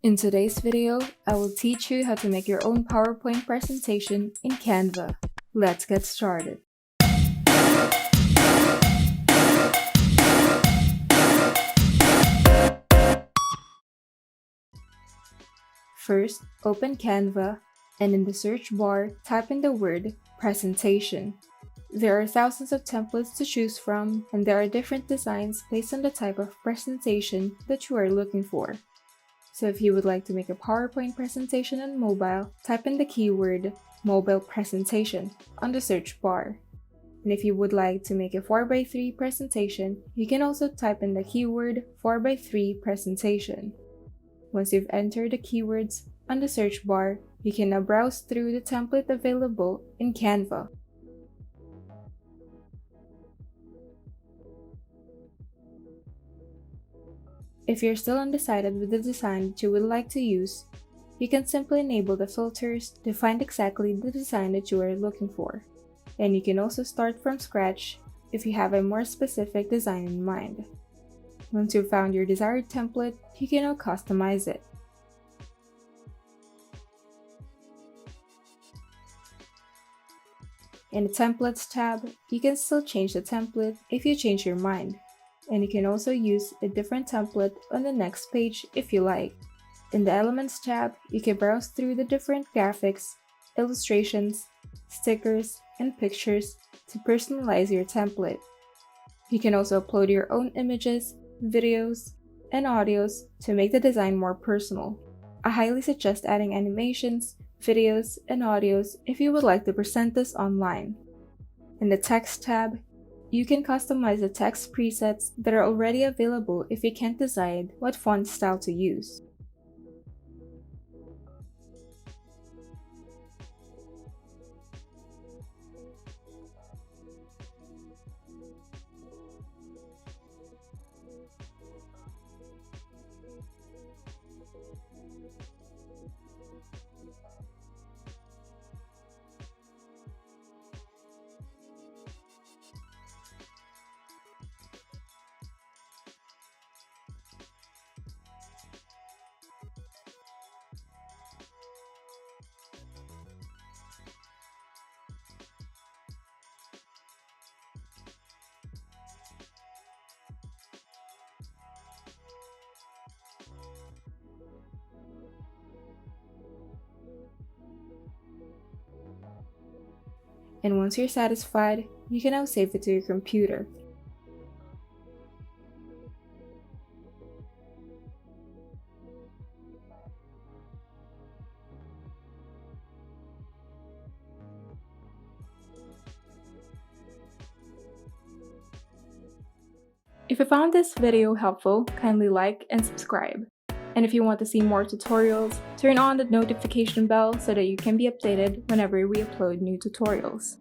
In today's video, I will teach you how to make your own PowerPoint presentation in Canva. Let's get started. First, open Canva and in the search bar, type in the word presentation. There are thousands of templates to choose from, and there are different designs based on the type of presentation that you are looking for. So if you would like to make a PowerPoint presentation on mobile, type in the keyword mobile presentation on the search bar. And if you would like to make a 4x3 presentation, you can also type in the keyword 4x3 presentation. Once you've entered the keywords on the search bar, you can now browse through the template available in Canva. If you're still undecided with the design that you would like to use, you can simply enable the filters to find exactly the design that you are looking for. And you can also start from scratch if you have a more specific design in mind. Once you've found your desired template, you can now customize it. In the Templates tab, you can still change the template if you change your mind. And you can also use a different template on the next page if you like. In the Elements tab, you can browse through the different graphics, illustrations, stickers, and pictures to personalize your template. You can also upload your own images, videos, and audios to make the design more personal. I highly suggest adding animations, videos, and audios if you would like to present this online. In the Text tab, you can customize the text presets that are already available if you can't decide what font style to use. And once you're satisfied, you can now save it to your computer. If you found this video helpful, kindly like and subscribe. And if you want to see more tutorials, turn on the notification bell so that you can be updated whenever we upload new tutorials.